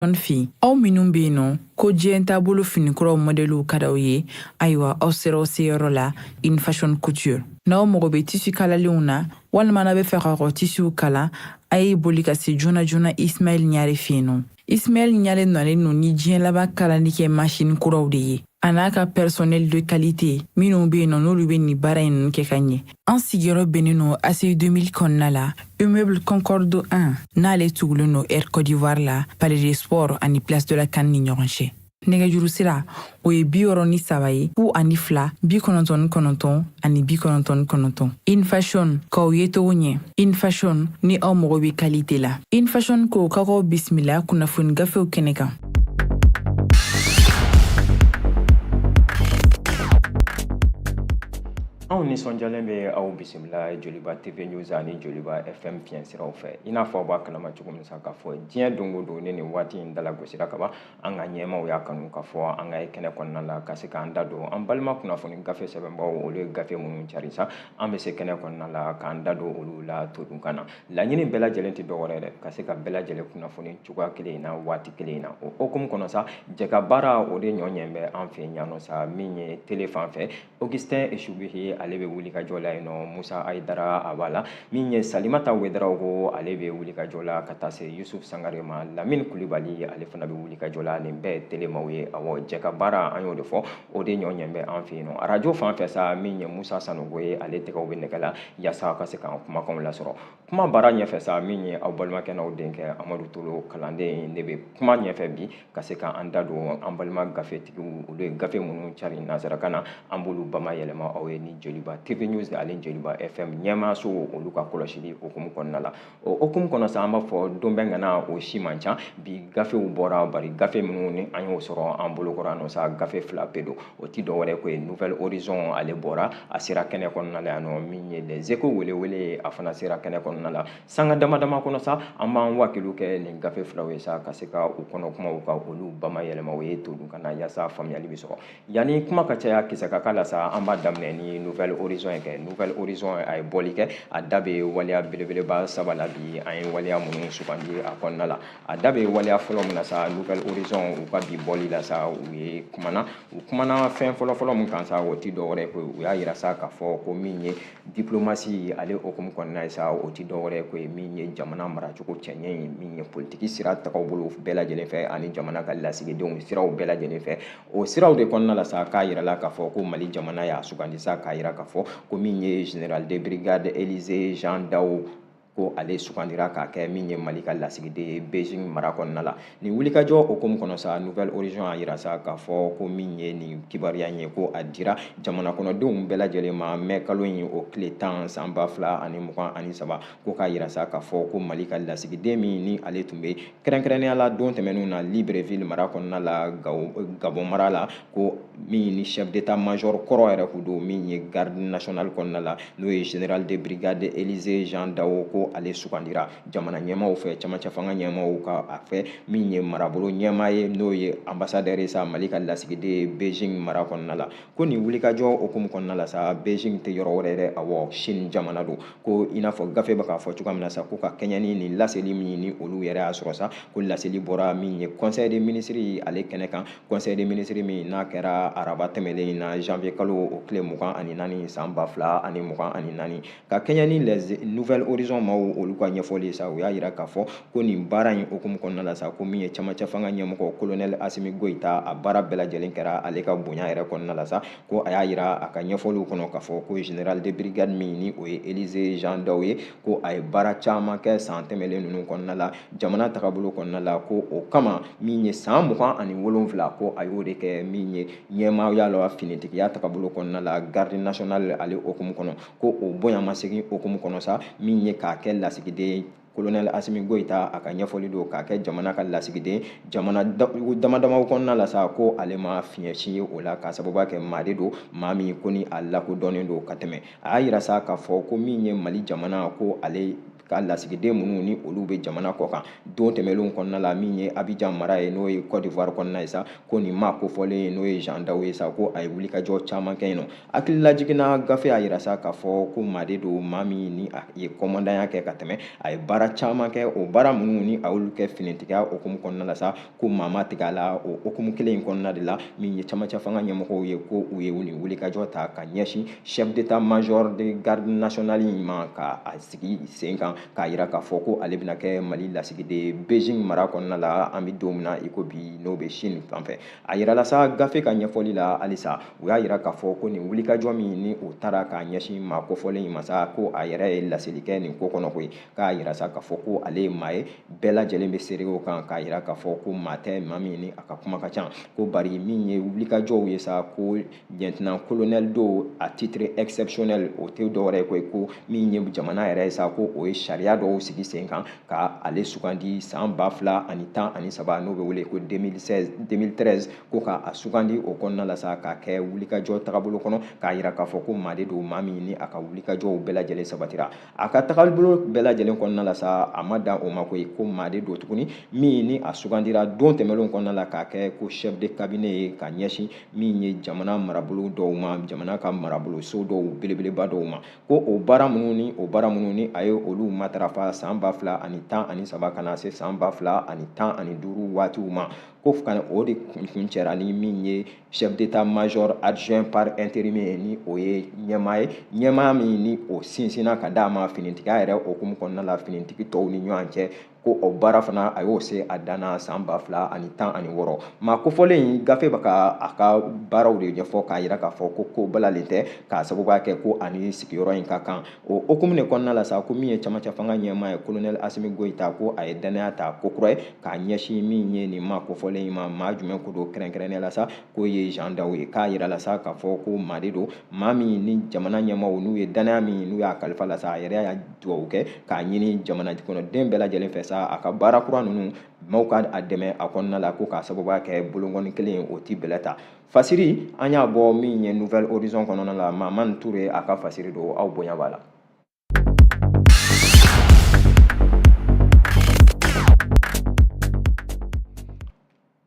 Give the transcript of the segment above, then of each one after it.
Jeune fille, aw minnu bɛ yen nɔ ko diɲɛ taabolo finikuraw modèles ka d'aw ye, ayiwa aw sera aw seyɔrɔ la In Fashion Couture. N'aw mago bɛ tissu kalalenw na walima n'a bɛ fɛ ka tissu kala, a ye boli ka se joona joona Ismaël Ɲare fɛ yen nɔ. Ismaël Ɲare nɔlen no ni diɲɛ laban kalali kɛ machine kuraw de ye. A n'a ka personnel de qualité minnu bɛ yen nɔ n'olu bɛ nin baara in ninnu kɛ ka ɲɛ. An sigiyɔrɔ bɛnnen no ACI 2000 kɔnɔna la, Immeuble Concorde 1 n'ale tugulen no Air Côte d'Ivoire la, Palais des Sports ani Place de la CAN ni ɲɔgɔn cɛ. Nɛgɛjuru sira o ye 63 ye 02 99 ani 99. In Fashion k'aw ye togo ɲɛ. In Fashion ni aw mago bɛ qualité la. In Fashion ko k'aw bisimila kunnafoni gafew kɛnɛ kan. Anw nisɔndiyalen bɛ aw bisimila Joliba TV News ani Joliba FM fiɲɛ siraw fɛ. I n'a fɔ aw b'a kalama cogo min sa k'a fɔ diɲɛ don o don ni nin waati in dalagosira ka ban, an ka ɲɛmaw y'a kanu k'a fɔ an ka kɛnɛ kɔnɔna la ka se k'an da don an balima kunnafoni gafe sɛbɛnbaaw olu ye gafe minnu cari sa, an bɛ se kɛnɛ kɔnɔna la k'an da don olu la todun kan na. Laɲini bɛɛ lajɛlen tɛ dɔwɛrɛ dɛ, ka se ka bɛɛ lajɛlen kunnafoni cogoya kelen in na waati kelen in na. O hokumu kɔnɔ sa, jɛka baara o de ɲɔɲɛ bɛ an fɛ yan nɔ sa min ye télé fan fɛ. Augustin Echubihi ale bɛ wuli ka jɔ la yen nɔ, Musa Ayidara a b'a la, min ye Salimata Wederaw ko ale bɛ wuli ka jɔ la ka taa se Yusuf Sangare ma, Lamine Kulibali ale fana bɛ wuli ka jɔ la, nin bɛɛ ye télémaw ye. Awɔ, jɛka baara an y'o de fɔ, o de ɲɔɲɛ bɛ an fɛ yen nɔ. Radio fan fɛ sa min ye Musa Sanogo ye, ale tɛgɛw bɛ nɛgɛ la yaasa ka se k'an kumakanw lasɔrɔ. Kuma baara ɲɛfɛ sa min ye aw balimakɛ n'aw denkɛ Amadu Tolo kalanden ne bɛ kuma ɲɛfɛ bi ka se k'an da don an balima gafetigiw olu ye gafe minnu cari nanzarakan na, an b'olu bamayɛlɛma aw ye ni Joliba TV News ani Joliba FM ɲɛmaaso olu ka kɔlɔsili hokumu kɔnɔna la. O hokumu kɔnɔ sa an b'a fɔ don bɛɛ ŋana o si man ca, bi gafew bɔra bari gafe minnu ni an y'o sɔrɔ an bolokɔrɔ yan nɔ sa gafe fila pe don. O ti dɔwɛrɛ ko ye Nouvelle Horizon ale bɔra, a sera kɛnɛ kɔnɔna la yan nɔ min ye Les Échos welewele a fana sera kɛnɛ kɔnɔna la. Sanga dama dama kɔnɔ sa an b'an wakiliw kɛ nin gafe filaw ye sa ka se ka u kɔnɔ kumaw ka olu bamayɛlɛma o ye todun kan na yaasa faamuyali bɛ sɔrɔ. Yani kuma ka caya kisɛ ka k'a la sa an b'a daminɛ ni Nouvelle Horizon ye kɛ. Nouvelle Horizon a ye bɔli kɛ, a da bɛ waleya belebeleba saba la bi an ye waleya minnu sugandi a kɔnɔna la. A da bɛ waleya fɔlɔ min na sa Nouvelle Horizon u ka bi bɔli la sa u kumana fɛn fɔlɔfɔlɔ min kan sa o ti dɔwɛrɛ ko u y'a yira sa k'a fɔ ko min ye diplomasi ale hokumu kɔnɔna ye sa o ti dɔwɛrɛ ko ye min ye jamana maracogo cɛɲɛ ye min ye politiki sira tagaw bolo bɛɛ lajɛlen fɛ ani jamana ka lasigidenw siraw bɛɛ lajɛlen fɛ. O siraw de kɔnɔna la sa k'a yira la k'a fɔ ko Mali jamana y'a sugandi sa k'a yira k'a fɔ ko min ye général de brigade Élisée Jean Daou ko ale sugandira k'a kɛ min ye Mali ka lasigiden ye Beijing mara kɔnɔna la. Nin wulikajɔ hokumu kɔnɔ sa Nouvelle Horizon a yira sa k'a fɔ ko min ye nin kibaruya ye ko a dira jamana kɔnɔdenw bɛɛ lajɛlen ma mai kalo in o tile 10 san 2023 ko k'a yira sa k'a fɔ ko Mali ka lasigiden min ni ale tun bɛ kɛrɛnkɛrɛnnenya la don tɛmɛnw na Libreville mara kɔnɔna la Gabon mara la ko min ni chef d'état major kɔrɔ yɛrɛ kun don min ye garde nationale kɔnɔna la n'o ye général de brigade Élisée Jean Daou ko ale sugandira jamana ɲɛmaaw fɛ camancɛ fanga ɲɛmaaw ka a fɛ min ye marabolo ɲɛmaa ye n'o ye ambassadeur ye sa Mali ka lasigiden ye Beijing mara kɔnɔna la. Ko nin wulikajɔ hokumu kɔnɔna la sa Beijing tɛ yɔrɔ wɛrɛ yɛrɛ awɔ Chine jamana don ko i n'a fɔ gafe bɛ k'a fɔ cogoya min na sa ko ka kɛɲɛ ni nin laseli min ni olu yɛrɛ y'a sɔrɔ sa ko laseli bɔra min ye conseil des ministres ale kɛnɛ kan conseil des ministres min n'a kɛra araba tɛmɛlen in na janvier kalo o tile 24 san 2024 ka kɛɲɛ ni les Nouvelle Horizon maaw olu ka ɲɛfɔli sa u y'a yira k'a fɔ ko nin baara in hokumu kɔnɔna la sa ko min ye camancɛ fanga ɲɛmɔgɔ colonel Asimi Goïta a baara bɛɛ lajɛlen kɛra ale ka bonya yɛrɛ kɔnɔna la sa ko a y'a yira a ka ɲɛfɔliw kɔnɔ k'a fɔ ko général de brigade min ni o ye Élisée Jean Daou ye ko a ye baara caman kɛ san tɛmɛlen ninnu kɔnɔna la jamana tagabolo kɔnɔna la ko o kama min ye san 27 ko a y'o de kɛ min ye ɲɛmaaya la finitigiya tagabolo kɔnɔna la garde nationale ale hokumu kɔnɔ ko o bonyamasegin hokumu kɔnɔ sa min ye k'a kɛ lasigiden colonel Asimi Goïta a ka ɲɛfɔli don k'a kɛ jamana ka lasigiden jamana damadamaw kɔnɔna la sa ko ale ma fiɲɛsi ye o la k'a sababu kɛ maa de don maa min ko ni a lakodɔnnen don ka tɛmɛ a y'a yira sa k'a fɔ ko min ye Mali jamana ko ale ka lasigiden minnu ni olu bɛ jamana kɔ kan don tɛmɛnlenw kɔnɔna la min ye Abidjan mara ye n'o ye Côte d'Ivoire kɔnɔna ye sa ko nin maa kofɔlen ye n'o ye Jean Daw ye sa ko a ye wulikajɔ caman kɛ yen nɔ hakililajiginna gafe y'a yira sa k'a fɔ ko maa de don maa min ni a ye kɔmandanya kɛ ka tɛmɛ a ye baara caman kɛ o baara minnu ni a y'olu kɛ finitigiya hukumu kɔnɔna la sa ko maa ma tigɛ a la o hukumu kelen in kɔnɔna de la min ye camancɛ fanga ɲɛmɔgɔw ye ko u ye nin wulikajɔ ta ka ɲɛsin chef d'état major de garde nationale in ma ka a sigi sen kan k'a yira k'a fɔ ko ale bɛna kɛ Mali lasigiden Beijing mara kɔnɔna la an bɛ don min na i ko bi n'o bɛ Chine fan fɛ a yirala sa gafe ka ɲɛfɔli la halisa u y'a yira k'a fɔ ko nin wulikajɔ min ni o taara k'a ɲɛsin maa kofɔlen in ma sa ko a yɛrɛ ye laseli kɛ nin ko kɔnɔ koyi k'a yira sa k'a fɔ ko ale ye maa ye bɛɛ lajɛlen bɛ seere o kan k'a yira k'a fɔ ko maa tɛ maa min ni a ka kuma ka ca ko bari min ye wulikajɔw ye sa ko lieutenant colonel do à titre exceptionnel o tɛ dɔwɛrɛ ye koyi ko min ye jamana yɛrɛ ye sa ko o ye sariya dɔw sigi sen kan ka ale sugandi san 2013 n'o bɛ wele ko 2013 ko k'a sugandi o kɔnɔna la sa k'a kɛ wulikajɔ tagabolo kɔnɔ k'a yira k'a fɔ ko maa de don maa min ni a ka wulikajɔw bɛɛ lajɛlen sabatira a ka tagabolo bɛɛ lajɛlen kɔnɔna la sa a ma dan o ma koyi ko maa de don tuguni min ni a sugandira don tɛmɛnlenw kɔnɔna la k'a kɛ ko chef de cabinet ye ka ɲɛsin min ye jamana marabolo dɔw ma jamana ka marabolo so dɔw belebeleba dɔw ma ko o baara minnu ni a ye olu matarafa san 2013 ka na se san 2015 waatiw ma ko o de kun cɛra ni min ye chef d'état major adjoint par intérim ni o ye ɲɛmaa min ni o sinsinna ka d'a ma finitigiya yɛrɛ hukumu kɔnɔna la finitigi tɔw ni ɲɔgɔn cɛ ko o baara fana a y'o se a danna san 2016 maa kofɔlen in gafe bɛ ka a ka baaraw de ɲɛfɔ k'a yira k'a fɔ ko balalen tɛ k'a sababuya kɛ ko ani sigiyɔrɔ in ka kan o hukumu de kɔnɔna la sa ko min ye camancɛ fanga ɲɛmaa ye colonel Asimi Goyita ko a ye danaya ta ko kura ye k'a ɲɛsin min ye nin maa kofɔlen in ma maa jumɛn ko don kɛrɛnkɛrɛnnen la sa k'o ye Jean Daw ye k'a yira la sa k'a fɔ ko maa de don maa min ni jamana ɲɛmaaw n'u ye danaya min n'u y'a kalifa la sa a yɛrɛ y'a dugawu kɛ k'a ɲini jamana kɔnɔden bɛɛ lajɛlen fɛ sa a ka baara kura ninnu maaw ka a dɛmɛ a kɔnɔna la ko k'a sababuya kɛ bolokɔni kelen o ti bɛlɛ ta fasiri an y'a bɔ min ye Nouvelle Horizon kɔnɔna la Mamani Ture a ka fasiri don aw bonya b'a la.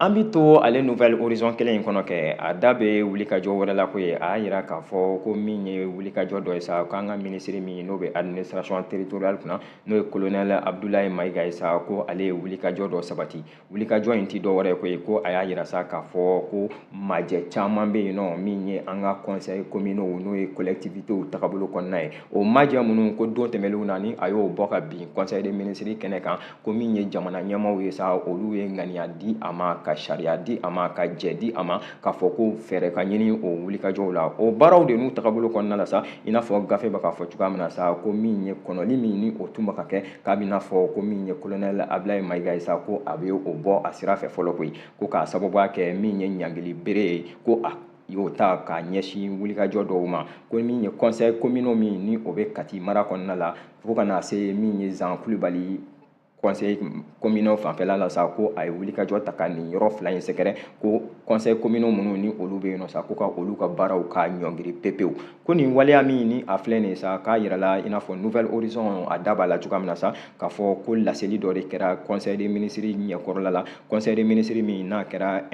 An bɛ to ale Nouvelle Horizon kelen in kɔnɔ kɛ a da bɛ wulikajɔ wɛrɛ la ko ye a y'a yira k'a fɔ ko min ye wulikajɔ dɔ ye sa k'an ka minisiri min n'o bɛ administration territoriale kunna n'o ye colonel Abdoulaye Mayiga ye sa ko ale ye wulikajɔ dɔ sabati wulikajɔ in ti dɔwɛrɛ ye ko ye ko a y'a yira sa k'a fɔ ko majɛ caman bɛ yen nɔ min ye an ka conseil communaux n'o ye collectivités tagabolo kɔnɔna ye o majɛ minnu ko don tɛmɛnlenw na ni a y'o bɔ ka bin conseil des ministres kɛnɛ kan ko min ye jamana ɲɛmaaw ye sa olu ye ŋaniya di a ma ka sariya di a ma ka jɛ di a ma k'a fɔ ko fɛɛrɛ ka ɲini o wulikajɔw la o baaraw de n'u tagabolo kɔnɔna la sa i n'a fɔ gafe bɛ k'a fɔ cogoya min na sa ko min ye kɔnɔli min ni o tun bɛ ka kɛ k'a bɛ n'a fɔ ko min ye colonel Abdoulaye Mayiga ye sa ko a bɛ o bɔ a sira fɛ fɔlɔ koyi ko k'a sababuya kɛ min ye ɲangili bere ye ko a y'o ta k'a ɲɛsin wulikajɔ dɔw ma ko min ye conseil communaux min ni o bɛ Kati mara kɔnɔna la fo ka na se min ye Zan Kulibali conseil communaux fanfɛla la sa ko a ye wulikajɔ ta ka nin yɔrɔ fila in sɛgɛrɛ ko conseil communaux minnu ni olu bɛ yen nɔ sa ko ka olu ka baaraw ka ɲɔngiri pepewu ko nin waleya min ni a filɛ nin ye sa k'a yirala i n'a fɔ Nouvelle Horizon a da b'a la cogoya min na sa k'a fɔ ko laseli dɔ de kɛra conseil des ministres ɲɛkɔrɔla la conseil des ministres min n'a kɛra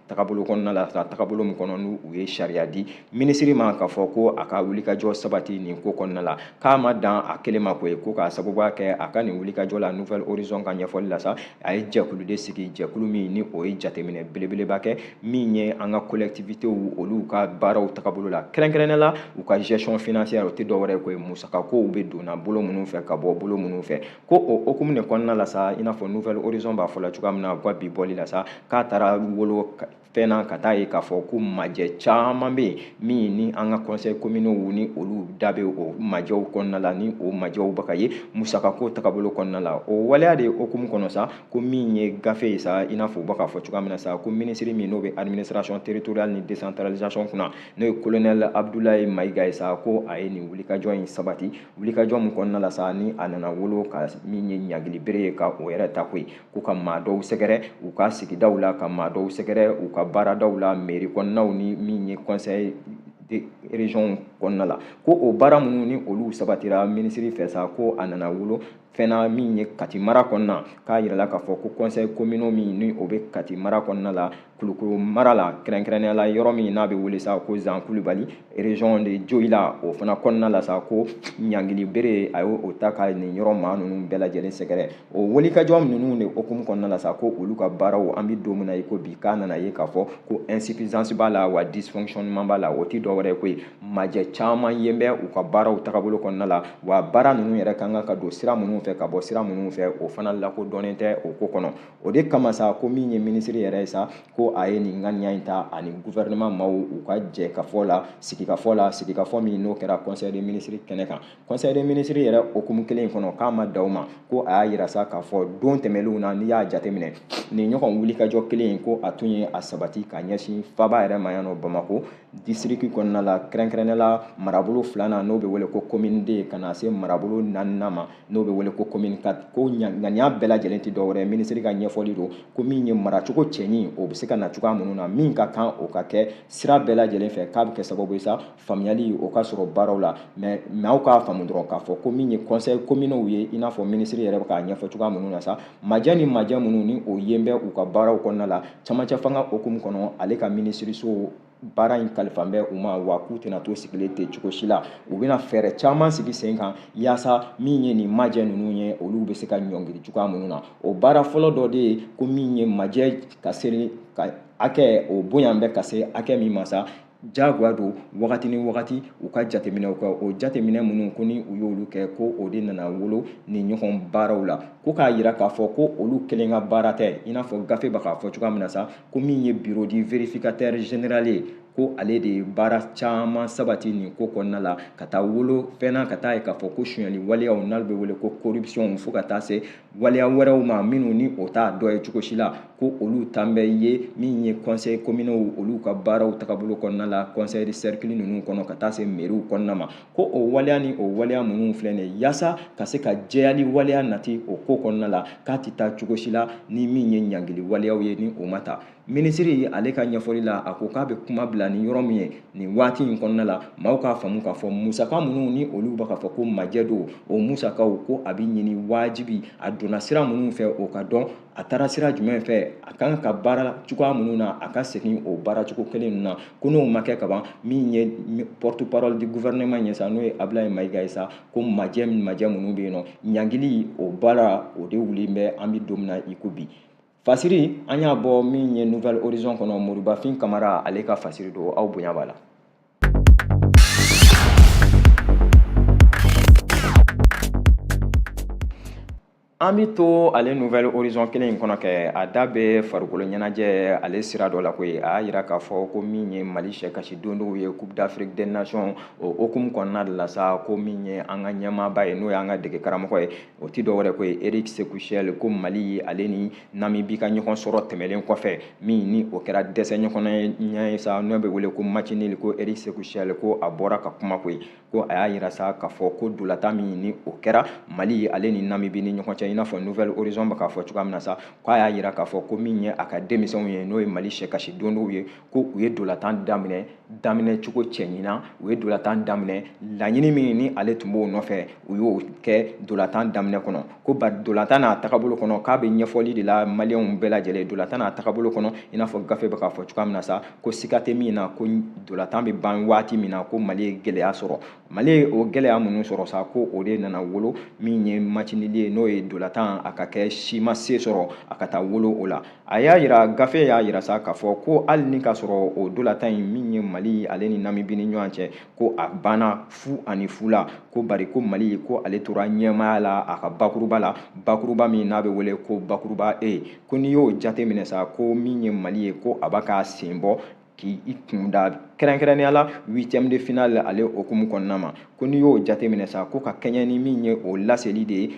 tagabolo kɔnɔna la sa tagabolo min kɔnɔ n'u ye sariya di ministre ma k'a fɔ ko a ka wulikajɔ sabati nin ko kɔnɔna la k'a ma dan a kelen ma koyi ko k'a sababuya kɛ a ka nin wulikajɔ la Nouvelle Horizon ka ɲɛfɔli la sa a ye jɛkulu de sigi jɛkulu min ni o ye jateminɛ belebeleba kɛ min ye an ka collectivités olu ka baaraw tagabolo la kɛrɛnkɛrɛnnen la u ka gestion financière o tɛ dɔwɛrɛ ye ko ye musakakow bɛ donna bolo minnu fɛ ka bɔ bolo minnu fɛ ko o hukumu de kɔnɔna la sa i n'a fɔ Nouvelle Horizon b'a fɔ la cogoya min na ka bi bɔli la sa k'a taara wolo fɛn na ka taa ye k'a fɔ ko majɛ caman bɛ yen min ni an ka conseil communaux ni olu da bɛ o majɛw kɔnɔna la ni o majɛw bɛ ka ye musakako tagabolo kɔnɔna la o waleya de hukumu kɔnɔ sa ko min ye gafe ye sa i n'a fɔ u bɛ k'a fɔ cogoya min na sa ko ministre min n'o bɛ administration territoriale ni décentralisation kunna n'o ye colonel Abdoulaye Mayiga ye sa ko a ye nin wulikajɔ in sabati wulikajɔ min kɔnɔna la sa ni a nana wolo ka min ye ɲagili bere ye ka o yɛrɛ ta koyi ko ka maa dɔw sɛgɛrɛ u ka sigidaw la ka maa dɔw sɛgɛrɛ u ka baaradaw la mairie kɔnɔnaw ni min ye conseil de région kɔnɔna la ko o baara minnu ni olu sabatira minisiri fɛ sa ko a nana wolo fɛnna min ye Kati mara kɔnɔna k'a yirala k'a fɔ ko conseil communaux min ni o bɛ Kati mara kɔnɔna la Kulukoro mara la kɛrɛnkɛrɛnnenya la yɔrɔ min n'a bɛ wele sa ko Zan Kulibali région de Diohila o fana kɔnɔna la sa ko ɲangili bere a y'o ta ka nin yɔrɔ maa ninnu bɛɛ lajɛlen sɛgɛrɛ o wulikajɔ ninnu de hukumu kɔnɔna la sa ko olu ka baaraw an bɛ don min na i ko bi k'a nana ye k'a fɔ ko insuffisance b'a la wa dysfonctionnement b'a la o tɛ dɔwɛrɛ ye koyi majɛ caman ye bɛ u ka baaraw tagabolo kɔnɔna la wa baara ninnu yɛrɛ kan ka don sira minnu fɛ ka bɔ sira minnu fɛ o fana lakodɔnnen tɛ o ko kɔnɔ o de kama sa ko min ye minisiri yɛrɛ ye sa ko a ye nin ŋaniya in ta ani gouvernement maaw u ka jɛ ka fɔ la sigikafɔ min n'o kɛra conseil des ministres kɛnɛ kan conseil des ministres yɛrɛ hukumu kelen in kɔnɔ k'a ma da o ma ko a y'a yira sa k'a fɔ don tɛmɛnlenw na n'i y'a jateminɛ nin ɲɔgɔn wulikajɔ kelen in ko a tun ye a sabati ka ɲɛsin faba yɛrɛ ma yan nɔ Bamako district kɔnɔna la kɛrɛnkɛrɛnnenya la marabolo 2nan n'o bɛ wele ko commune 2 ka na se marabolo 4nan ma n'o bɛ wele ko commune 4 ko ŋaniya bɛɛ lajɛlen tɛ dɔwɛrɛ minisiri ka ɲɛfɔli don ko min ye maracogo cɛɲi o bɛ se ka na cogoya minnu na min ka kan o ka kɛ sira bɛɛ lajɛlen fɛ k'a bɛ kɛ sababu ye sa faamuyali o ka sɔrɔ baaraw la mais aw k'a faamu dɔrɔn k'a fɔ ko min ye conseil communaux ye i n'a fɔ minisiri yɛrɛ bɛ k'a ɲɛfɔ cogoya minnu na sa majɛ ni majɛ minnu ni o ye bɛ u ka baaraw kɔnɔna la camancɛ fanga hukumu kɔnɔ ale ka minisiriso baara in kalifan bɛ u ma wa k'u tɛna to sigilen ten cogo si la u bɛna fɛɛrɛ caman sigi sen kan yaasa min ye nin majɛ ninnu ye olu bɛ se ka ɲɔngiri cogoya minnu na o baara fɔlɔ dɔ de ye ko min ye majɛ ka se ka hakɛ o bonya bɛ ka se hakɛ min ma sa jagoya don wagati ni wagati u ka jateminɛw kɛ o jateminɛ minnu ko ni u y'olu kɛ ko o de nana wolo ni ɲɔgɔn baaraw la ko k'a yira k'a fɔ ko olu kelen ka baara tɛ i n'a fɔ gafe bɛ k'a fɔ cogoya min na sa ko min ye bureau du vérificateur général ye ko ale de ye baara caman sabati nin ko kɔnɔna la ka taa wolo fɛnna ka taa ye k'a fɔ ko sonyali waleyaw n'ale bɛ wele ko corruption fo ka taa se waleya wɛrɛw ma minnu ni o t'a dɔ ye cogo si la ko olu tan bɛ ye min ye conseil communaux olu ka baaraw tagabolo kɔnɔna la conseil de cercle ninnu kɔnɔ ka taa se mairies kɔnɔna ma ko o waleya ni o waleya minnu filɛ nin ye yaasa ka se ka jɛyali waleya nati o ko kɔnɔna la k'a tɛ taa cogo si la ni min ye ɲangili waleyaw ye ni o ma ta minisiri ale ka ɲɛfɔli la a ko k'a bɛ kuma bila ni yɔrɔ min ye nin waati in kɔnɔna la maaw k'a faamu k'a fɔ musaka minnu ni olu bɛ k'a fɔ ko majɛ don o musakaw ko a bɛ ɲini wajibi a donna sira minnu fɛ o ka dɔn a taara sira jumɛn fɛ a kan ka baara cogoya minnu na a ka segin o baara cogo kelen ninnu na ko n'o ma kɛ kaban min ye porte parole du gouvernement ye sa n'o ye Ablaye Mayiga ye sa ko majɛ minnu bɛ yen nɔ ɲangili o baara o de wulilen bɛ an bɛ don min na i ko bi fasiri an y'a bɔ min ye Nouvelle Horizon kɔnɔ Moribafin Kamara ale ka fasiri don aw bonya b'a la. An bɛ to ale Nouvelle Horizon kelen in kɔnɔ kɛ a da bɛ farikolo ɲɛnajɛ ale sira dɔ la koyi a y'a yira k'a fɔ ko min ye Mali sɛkasi don dɔw ye Coupe d'Afrique des Nations o hukumu kɔnɔna de la sa ko min ye an ka ɲɛmaaba ye n'o y'an ka dege karamɔgɔ ye o tɛ dɔwɛrɛ koyi Eric Sékou-Chel ko Mali ale ni Namibi ka ɲɔgɔn sɔrɔ tɛmɛlen kɔfɛ min ni o kɛra dɛsɛ ɲɔgɔnna ye sa n'o bɛ wele ko match nul ko Eric Sékou-Chel ko a bɔra ka kuma koyi ko a y'a yira sa k'a fɔ ko dolata min ni o kɛra Mali ale ni Namibi ni ɲɔgɔn cɛ i n'a fɔ Nouvelle Horizon bɛ k'a fɔ cogoya min na sa k'a y'a yira k'a fɔ ko min ye a ka denmisɛnw ye n'o ye Mali sɛkasi don dɔw ye ko u ye dolatan daminɛ cogo cɛɲina u ye dolatan daminɛ laɲini min ni ale tun b'o nɔfɛ u y'o kɛ dolatan daminɛ kɔnɔ ko bari dolatan n'a tagabolo kɔnɔ k'a bɛ ɲɛfɔli de la maliyɛnw bɛɛ lajɛlen dolatan n'a tagabolo kɔnɔ i n'a fɔ gafe bɛ k'a fɔ cogoya min na sa ko siga tɛ min na ko dolatan bɛ ban waati min na ko Mali ye gɛlɛya sɔrɔ Mali ye o gɛlɛya minnu sɔrɔ sa ko o de nana wolo min ye match nul ye n'o ye dolatan a ka kɛ si ma se sɔrɔ a ka taa wolo o la a y'a yira gafe y'a yira sa k'a fɔ ko hali ni ka sɔrɔ o dolatan in min ye Mali ale ni Namibi ni ɲɔgɔn cɛ ko a banna fu ani fu la ko bari ko Mali ko ale tora ɲɛmaaya la a ka bakuruba la bakuruba min n'a bɛ wele ko bakuruba E ko n'i y'o jate minɛ sa ko min ye Mali ye ko a b'a ka sen bɔ k'i kunda kɛrɛnkɛrɛnnenya la 8e de finale ale hukumu kɔnɔna ma ko n'i y'o jateminɛ sa ko ka kɛɲɛ ni min ye o laseli de ye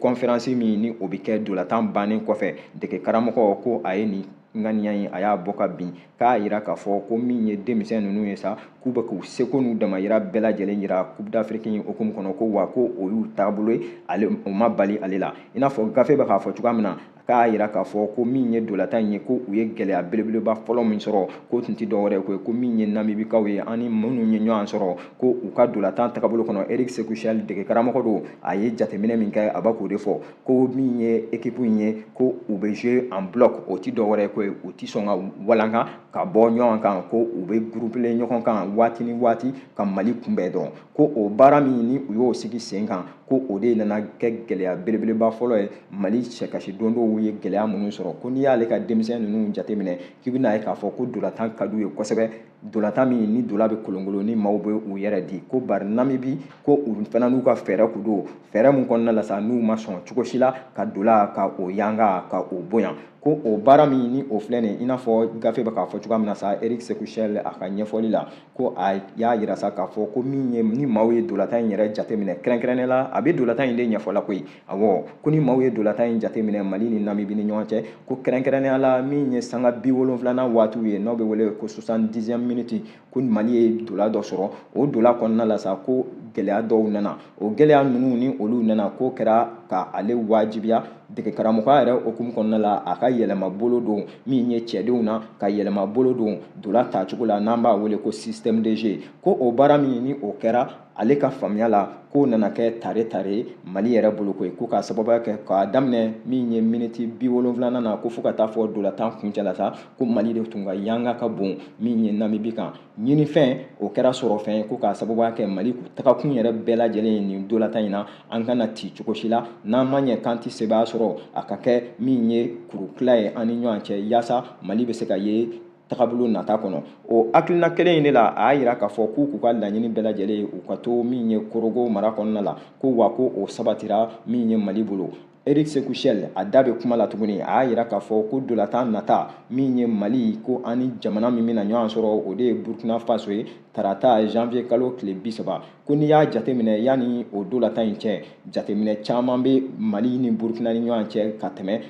conférence min ni o bɛ kɛ dolatan bannen kɔfɛ dege karamɔgɔ ko a ye nin ŋaniya in a y'a bɔ ka bin k'a yira k'a fɔ ko min ye denmisɛn ninnu ye sa k'u bɛ k'u seko n'u damayira bɛɛ lajɛlen yira Coupe d'Afrique in hukumu kɔnɔ ko wa ko olu taabolo ye ale o ma bali ale la i n'a fɔ gafe bɛ k'a fɔ cogoya min na k'a yira k'a fɔ ko min ye dolatan in ye ko u ye gɛlɛya belebeleba fɔlɔ min sɔrɔ ko tun tɛ dɔwɛrɛ ko min ye namibikaw ye ani minnu ye ɲɔgɔn sɔrɔ ko u ka dolatan tagabolo kɔnɔ Eric Sékou Chel dege karamɔgɔ don a ye jateminɛ min kɛ a b'a k'o de fɔ ko min ye équipe in ye ko u bɛ jouer en bloc o tɛ dɔwɛrɛ ko u tɛ sɔn ka walanka ka bɔ ɲɔgɔn kan ko u bɛ groupelen ɲɔgɔn kan waati ni waati ka Mali kunbɛn dɔrɔn ko o baara min ni u y'o sigi sen kan ko o de nana kɛ gɛlɛya belebeleba fɔlɔ ye Mali sɛkasi don dɔw ye gɛlɛya minnu sɔrɔ ko n'i y'ale ka denmisɛn ninnu jateminɛ k'i bɛna ye k'a fɔ ko dolatan ka d'u ye kosɛbɛ dolatan min ni dola bɛ kolonkolon ni maaw bɛ u yɛrɛ di ko bari Namibi ko u fana n'u ka fɛɛrɛ kun don fɛɛrɛ min kɔnɔna la sa n'u ma sɔn cogo si la ka dola ka o yanga ka o bonya ko o baara min ni o filɛ nin i n'a fɔ gafe bɛ k'a fɔ cogoya min na sa Eric Sékou Chel a ka ɲɛfɔli la ko a y'a yira sa k'a fɔ ko min ye ni maaw ye dolatan in yɛrɛ jateminɛ kɛrɛnkɛrɛnnen la a bɛ dolatan in de ɲɛfɔla koyi awɔ ko ni maaw ye dolatan in jateminɛ Mali ni Namibi ni ɲɔgɔn cɛ ko kɛrɛnkɛrɛnnenya la min ye sanga 70nan waatiw ye n'aw bɛ wele ko 70e minute ko Mali ye dola dɔ sɔrɔ o dola kɔnɔna la sa ko gɛlɛya dɔw nana o gɛlɛya ninnu ni olu nana ko kɛra ka ale wajibiya dege karamɔgɔya yɛrɛ hukumu kɔnɔna la a ka yɛlɛma bolo don min ye cɛdenw na ka yɛlɛma bolo don dola tacogo la n'an b'a wele ko système de jeu ko o baara min ni o kɛra ale ka faamuya la k'o nana kɛ tare Mali yɛrɛ bolo koyi ko k'a sababuya kɛ k'a daminɛ min ye miniti 70nan na ko fo ka taa fɔ dolatan kuncɛ la sa ko Mali de tun ka yanga ka bon min ye Namibi kan ɲinifɛn o kɛra sɔrɔ fɛn ye ko k'a sababuya kɛ Mali tagakun yɛrɛ bɛɛ lajɛlen ye nin dolatan in na an kana ti cogo si la n'an ma ɲɛ kan tɛ sebaya sɔrɔ a ka kɛ min ye kurutila ye an ni ɲɔgɔn cɛ yaasa Mali bɛ se ka ye tagabolo nata kɔnɔ o hakilina kelen in de la a y'a yira k'a fɔ k'u ka laɲini bɛɛ lajɛlen u ka to min ye Korogo mara kɔnɔna la ko wa ko o sabatira min ye Mali bolo Eric Sékou Chel a da bɛ kuma la tuguni a y'a yira k'a fɔ ko dolatan nata min ye Mali ko ani jamana min bɛna ɲɔgɔn sɔrɔ o de ye Burkina Faso ye tarata janvier kalo tile 30 ko n'i y'a jateminɛ yanni o dolatan in cɛ jateminɛ caman bɛ Mali ni Burkina ni ɲɔgɔn cɛ ka tɛmɛ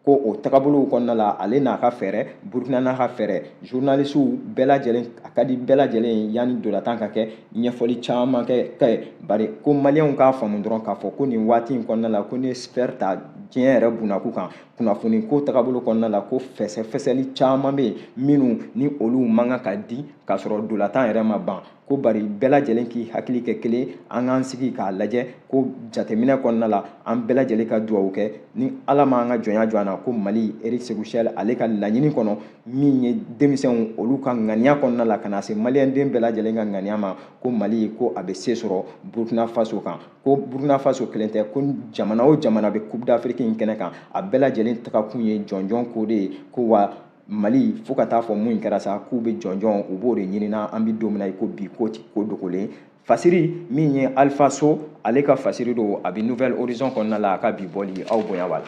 ko o tagabolow kɔnɔna la ale n'a ka fɛɛrɛ Burkina n'a ka fɛɛrɛ journalistes bɛɛ lajɛlen a ka di bɛɛ lajɛlen yanni dolatan ka kɛ ɲɛfɔli caman kɛ bari ko maliyɛnw k'a faamu dɔrɔn k'a fɔ ko nin waati in kɔnɔna la ko ni sphère ta diɲɛ yɛrɛ bunakun kan kunnafoni ko tagabolo kɔnɔna la ko fɛsɛfɛsɛli caman bɛ yen minnu ni olu man kan ka di k'a sɔrɔ dolatan yɛrɛ ma ban ko bari bɛɛ lajɛlen k'i hakili kɛ kelen an k'an sigi k'a lajɛ ko jateminɛ kɔnɔna la an bɛɛ lajɛlen ka dugawu kɛ ni ala m'an ka jɔnya jɔ an na ko Mali Eric Sékou Chel ale ka laɲini kɔnɔ min ye denmisɛnw olu ka ŋaniya kɔnɔna la ka na se maliyɛnden bɛɛ lajɛlen ka ŋaniya ma ko Mali ko a bɛ se sɔrɔ Burkina Faso kan ko Burkina Faso kelen tɛ ko jamana o jamana bɛ Coupe d'Afrique in kɛnɛ kan a bɛɛ lajɛlen tagakun ye jɔnjɔn ko de ye ko wa Mali fo ka taa fɔ mun kɛra sa k'u bɛ jɔnjɔn u b'o de ɲinina an bɛ don min na i ko bi ko ti ko dogolen fasiri min ye Alpha So ale ka fasiri don a bɛ Nouvelle Horizon kɔnɔna la a ka bi bɔli aw bonya b'a la.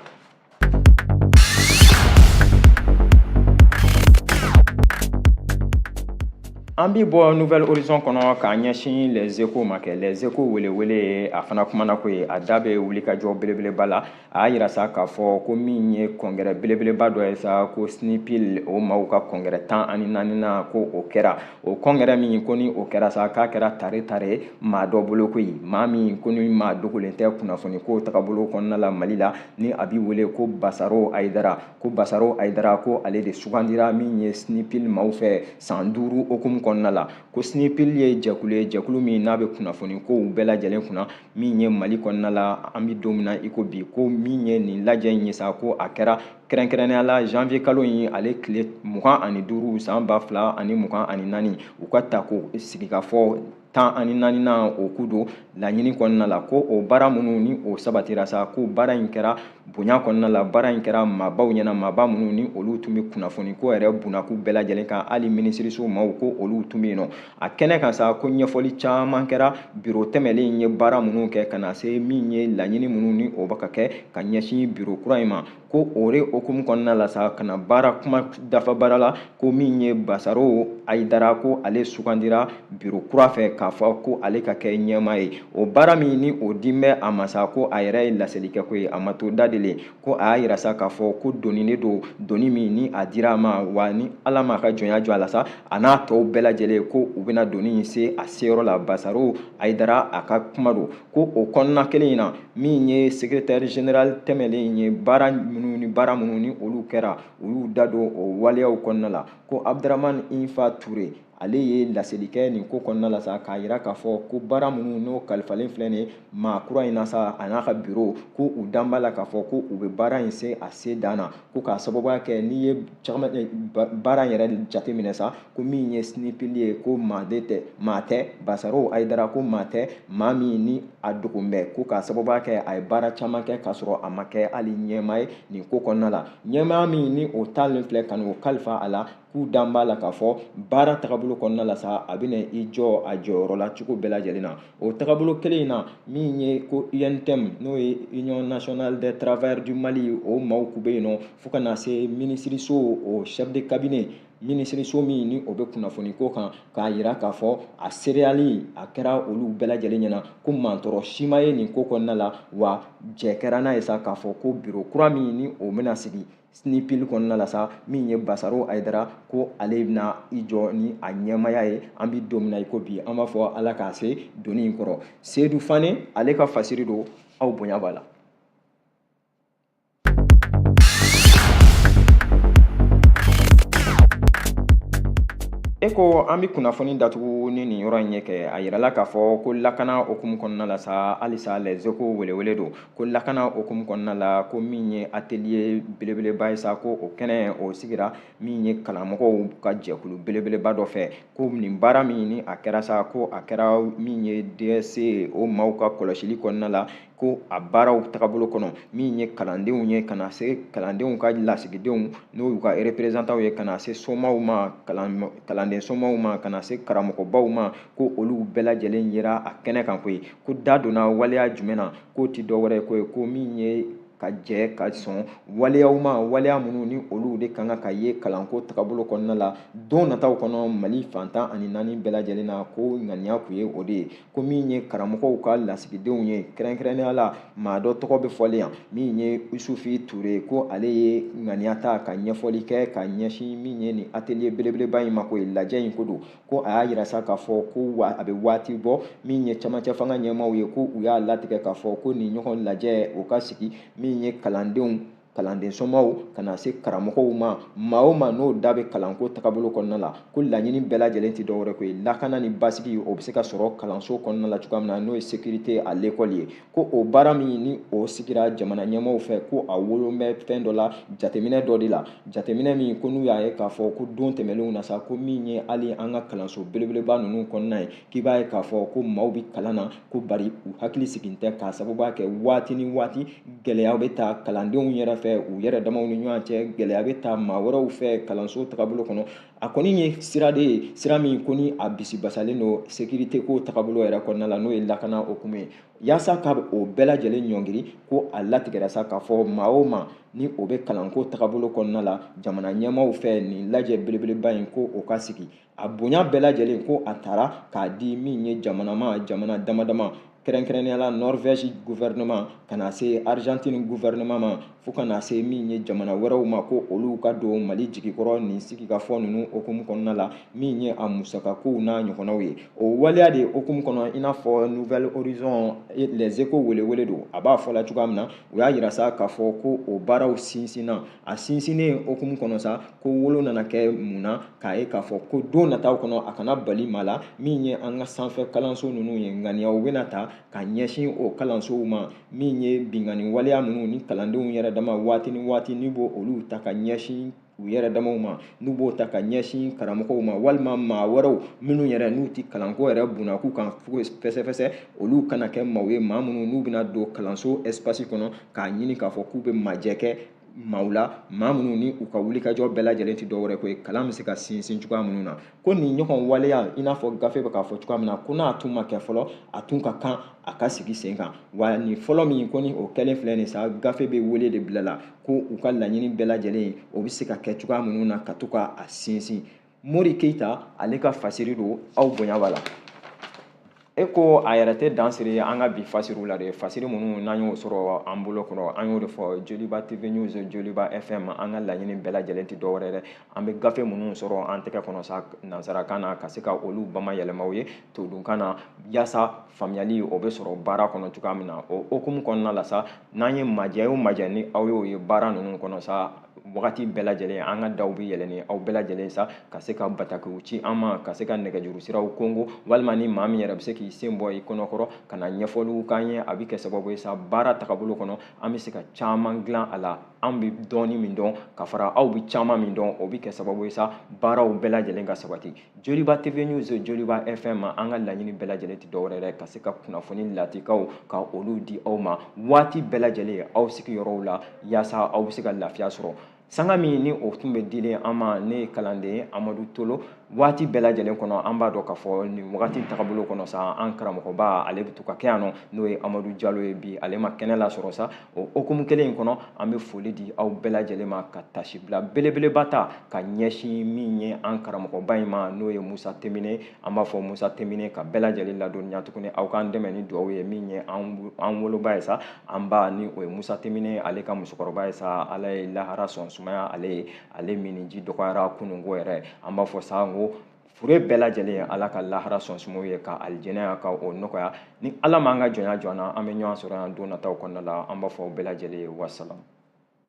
An bɛ bɔ Nouvelle Horizon kɔnɔ k'a ɲɛsin Les Échos ma kɛ Les Échos welewele a fana kumana ko ye a da bɛ wulikajɔ belebeleba la a y'a yira sa k'a fɔ ko min ye kɔngɛrɛ belebeleba dɔ ye sa ko SNIPIL o maaw ka kɔngɛrɛ 14nan ko o kɛra o kɔngɛrɛ min ko ni o kɛra sa k'a kɛra tare maa dɔ bolo koyi maa min ko ni maa dogolen tɛ kunnafoni ko tagabolo kɔnɔna la Mali la ni a b'i wele ko Basaro Ayidara ko ale de sugandira min ye SNIPIL maaw fɛ san 5 hukumu kɔnɔna la ko SNIPIL ye jɛkulu min n'a bɛ kunnafoni kow bɛɛ lajɛlen kunna min ye Mali kɔnɔna la an bɛ don min na i ko bi ko min ye nin lajɛ in ye sa ko a kɛra kɛrɛnkɛrɛnnenya la janvier kalo in ale tile 25 san 2024 u ka ta ko sigi ka fɔ 14nan o ku don laɲini kɔnɔna la ko o baara minnu ni o sabatira sa ko baara in kɛra bonya kɔnɔna la baara in kɛra maabaw ɲɛna maaba minnu ni olu tun bɛ kunnafoni ko yɛrɛ bunakun bɛɛ lajɛlen kan hali minisiriso maaw ko olu tun bɛ yen nɔ a kɛnɛ kan sa ko ɲɛfɔli caman kɛra biro tɛmɛlen ye baara minnu kɛ ka na se min ye laɲini minnu ni o bɛ ka kɛ ka ɲɛsin biro kura in ma ko o de hukumu kɔnɔna la sa ka na baara kuma dafa baara la ko min ye Basaro Ayidara ko ale sugandira biro kura fɛ k'a fɔ ko ale ka kɛ ɲɛmaa ye o baara min ni o di bɛ a ma sa ko a yɛrɛ ye laseli kɛ ko ye a ma to da de ko a y'a yira sa k'a fɔ ko doni de don doni min ni a dira a ma wa ni ala m'a ka jɔnya jɔ a la sa a n'a tɔw bɛɛ lajɛlen ko u bɛna doni in se a seyɔrɔ la Basaro Ayidara a ka kuma don ko o kɔnɔna kelen in na min ye secrétaire général tɛmɛlen ye baara minnu ni baara minnu ni olu kɛra u y'u da don o waleyaw kɔnɔna la ko Abdramane Infa Touré ale ye laseli kɛ nin ko kɔnɔna la sa k'a yira k'a fɔ ko baara minnu n'o kalifalen filɛ nin maa kura in na sa a n'a ka bureau ko u dan b'a la k'a fɔ ko u bɛ baara in se a se dan na ko k'a sababuya kɛ n'i ye baara in yɛrɛ jateminɛ sa ko min ye SNIPIL ye ko maa tɛ Basaro Ayidara ko maa tɛ maa min ni a dogon bɛ ko k'a sababuya kɛ a ye baara caman kɛ k'a sɔrɔ a ma kɛ hali ɲɛmaa ye nin ko kɔnɔna la ɲɛmaa min ni o taalen filɛ ka n'o kalifa a la k'u dan b'a la k'a fɔ baara tagabolo kɔnɔna la sa a bɛna i jɔ a jɔyɔrɔ la cogo bɛɛ lajɛlen na o tagabolo kelen in na min ye ko UNTM n'o ye Union Nationale des Travailleurs du Mali o maaw kun bɛ yen nɔ fo ka na se minisiriso o chef de cabinet minisiriso min ni o bɛ kunnafoni ko kan k'a yira k'a fɔ a sereyali a kɛra olu bɛɛ lajɛlen ɲɛna ko mantɔrɔ si ma ye nin ko kɔnɔna la wa jɛ kɛra n'a ye sa k'a fɔ ko bureau kura min ni o bɛna sigi SNIPIL kɔnɔna la sa min ye Basaro Ayidara ko ale bɛna i jɔ ni a ɲɛmaya ye an bɛ don min na i ko bi an b'a fɔ ala k'a se doni in kɔrɔ Seydou Fane ale ka fasiri don aw bonya b'a la. E ko an bɛ kunnafoni datugu ni nin yɔrɔ in ye kɛ a yirala k'a fɔ ko lakana okumu kɔnɔna la sa halisa les Echos welewele don ko lakana okumu kɔnɔna la ko min ye atelier belebeleba ye sa ko o kɛnɛ o sigira min ye kalanmɔgɔw ka jɛkulu belebeleba dɔ fɛ ko nin baara min ni a kɛra sa ko a kɛra min ye DSC o maaw ka kɔlɔsili kɔnɔna la ko a baaraw tagabolo kɔnɔ min ye kalandenw ye ka na se kalandenw ka lasigidenw n'o y'u ka représentanw ye ka na se somaw ma kalanden somaw ma ka na se karamɔgɔbaw ma ko olu bɛɛ lajɛlen yera a kɛnɛ kan koyi ko da donna waleya jumɛn na k'o ti dɔwɛrɛ ye koyi ko min ye ka jɛ ka sɔn waleyaw ma waleya minnu ni olu de kan ka ye kalanko tagabolo kɔnɔna la don nataw kɔnɔ Mali fantan ani naani bɛɛ lajɛlen na ko ŋaniya kun ye o de ye ko min ye karamɔgɔw ka lasigidenw ye kɛrɛnkɛrɛnnenya la maa dɔ tɔgɔ bɛ fɔlen yan min ye Isufi Ture ko ale ye ŋaniya ta ka ɲɛfɔli kɛ ka ɲɛsin min ye nin atelier belebeleba in ma ko lajɛ in ko don ko a y'a yira sa k'a fɔ ko a bɛ waati bɔ min ye camancɛ fanga ɲɛmaaw ye ko u y'a latigɛ k'a fɔ ko nin ɲɔgɔn lajɛ o ka sigi min ye kalanden somaw ka na se karamɔgɔw ma maa o maa n'o da bɛ kalanko tagabolo kɔnɔna la ko laɲini bɛɛ lajɛlen tɛ dɔwɛrɛ ko ye lakana ni basigi o bɛ se ka sɔrɔ kalanso kɔnɔna la cogoya min na n'o ye sécurité à l'école ye ko o baara min ni o sigira jamana ɲɛmaaw fɛ ko a wolon bɛ fɛn dɔ la jateminɛ dɔ de la jateminɛ min ko n'u y'a ye k'a fɔ ko don tɛmɛnlenw na sa ko min ye hali an ka kalanso belebeleba ninnu kɔnɔna ye k'i b'a ye k'a fɔ ko maaw bɛ kalan na ko bari u hakili sigin tɛ k'a sababuya kɛ waati ni waati gɛlɛya bɛ ta kalandenw yɛrɛ fɛ u yɛrɛ damaw ni ɲɔgɔn cɛ gɛlɛya bɛ ta maa wɛrɛw fɛ kalanso tagabolo kɔnɔ a kɔni ye sira de ye sira min ko ni a bisibasalen don sécurité ko tagabolo yɛrɛ kɔnɔna la n'o ye lakana okumu ye yaasa ka o bɛɛ lajɛlen ɲɔngiri ko a latigɛra sa k'a fɔ maa o maa ni o bɛ kalanko tagabolo kɔnɔna la jamana ɲɛmaaw fɛ nin lajɛ belebeleba in ko o ka sigi a bonya bɛɛ lajɛlen ko a taara k'a di min ye jamana damadama kɛrɛnkɛrɛnnenya la Norvège gouvernement ka na se Argentine gouvernement ma fo ka na se min ye jamana wɛrɛw ma ko olu ka don Mali jigikɔrɔ nin sigikafɔ ninnu okumu kɔnɔna la min ye a musakakow n'a ɲɔgɔnnaw ye o waleya de okumu kɔnɔ i n'a fɔ Nouvel Horizon les Echos welewele don a b'a fɔ la cogoya min na u y'a yira sa k'a fɔ ko o baaraw sinsinna a sinsinnen okumu kɔnɔ sa ko wolo nana kɛ mun na k'a ye k'a fɔ ko don nataw kɔnɔ a kana bali maa la min ye an ka sanfɛ kalanso ninnu ye ŋaniyaw bɛna ta ka ɲɛsin o kalansow ma min ye bingani waleya minnu ni kalandenw yɛrɛ dama waati ni waati ni b'o olu ta ka ɲɛsin u yɛrɛ damaw ma n'u b'o ta ka ɲɛsin karamɔgɔw ma walima maa wɛrɛw minnu yɛrɛ n'u ti kalanko yɛrɛ bunak'u kan fɛsɛfɛsɛ olu kana kɛ maaw ye maa minnu n'u bɛna don kalanso espace kɔnɔ k'a ɲini k'a fɔ k'u bɛ majɛ kɛ maaw la maa minnu ni u ka wulikajɔ bɛɛ lajɛlen tɛ dɔwɛrɛ ko ye kalan bɛ se ka sinsin cogoya minnu na ko nin ɲɔgɔn waleya i n'a fɔ gafe bɛ k'a fɔ cogoya min na ko n'a tun ma kɛ fɔlɔ a tun ka kan a ka sigi sen kan wa nin fɔlɔ min ko ni o kɛlen filɛ nin sa gafe bɛ wele de bila la ko u ka laɲini bɛɛ lajɛlen o bɛ se ka kɛ cogoya minnu na ka to k'a sinsin Mori Keyita ale ka fasiri don aw bonya b'a la. e ko a yɛrɛ tɛ dansiri an ka bi fasiriw la de fasiri minnu n'an y'o sɔrɔ an bolo kɔrɔ an y'o de fɔ Joliba TV News Joliba FM an ka laɲini bɛɛ lajɛlen tɛ dɔwɛrɛ dɛ an bɛ gafe minnu sɔrɔ an tɛgɛ kɔnɔ sa nansarakan na ka se ka olu bamayɛlɛmaw ye todunkan na yaasa faamuyali o bɛ sɔrɔ baara kɔnɔ cogoya min na o hukumu kɔnɔna la sa n'an ye majɛ o majɛ ni aw y'o ye baara ninnu kɔnɔ sa wagati bɛɛ lajɛlen an ka daw bɛ yɛlɛ ni aw bɛɛ lajɛlen sa ka se ka batakiw ci an ma ka se ka nɛgɛjuru siraw kongo walima ni maa min yɛrɛ bɛ se k'i sen bɔ i kɔnɔkɔrɔ ka na ɲɛfɔliw k'an ye a bɛ kɛ sababu ye sa baara tagabolo kɔnɔ an bɛ se ka caman dilan a la an bɛ dɔɔni min dɔn ka fara aw bɛ caman min dɔn o bɛ kɛ sababu ye sa baaraw bɛɛ lajɛlen ka sabati Joliba TV News Joliba FM an ka laɲini bɛɛ lajɛlen tɛ dɔwɛrɛ dɛ ka se ka kunnafoni latikaw ka olu di aw ma waati bɛɛ lajɛlen aw sigiyɔrɔw la yaasa aw bɛ se ka lafiya sɔrɔ sanga min ni o tun bɛ dilen an ma ne ye kalanden Amadu Tolo waati bɛɛ lajɛlen kɔnɔ an b'a dɔn k'a fɔ nin wagati tagabolo kɔnɔ sa an karamɔgɔba ale bɛ to ka kɛ yan nɔ n'o ye Amadu Jalo ye bi ale ma kɛnɛ lasɔrɔ sa o hukumu kelen in kɔnɔ an bɛ foli di aw bɛɛ lajɛlen ma ka tasibila belebeleba ta ka ɲɛsin min ye an karamɔgɔba in ma n'o ye Musa Temine an b'a fɔ Musa Temine ka bɛɛ lajɛlen ladɔnniya tuguni aw k'an dɛmɛ ni dugawu ye min ye an woloba ye sa an ba ni o ye Musa Temine ale ka musokɔrɔba ye sa ala ye lahara sɔn sumaya ale ye ale miniji dɔgɔyara kununko yɛrɛ an b'a fɔ sa n ko fure bɛɛ lajɛlen ala ka lahara sɔn sumaw ye ka alijɛnɛya ka o nɔgɔya ni ala m'an ka jɔnya jɔ an na an bɛ ɲɔgɔn sɔrɔ yan don nataw kɔnɔna la an b'a fɔ bɛɛ lajɛlen ye wasalam.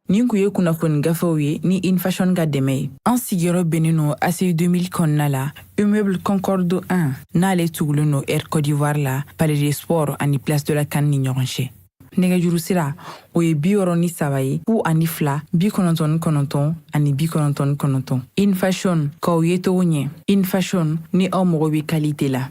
Nin kun ye kunnafoni gafew ye ni InFashion ka dɛmɛ ye an sigiyɔrɔ bɛnnen no ACI 2000 kɔnɔna la immeuble Concorde 1 n'ale tugulen no Air Côte d'Ivoire la Palais des Sports ani Place de la CAN ni ɲɔgɔn cɛ nɛgɛjuru sira o ye 63 ye 02 99 ani 99 InFashion k'aw ye togo ɲɛ InFashion ni aw mago bɛ qualité la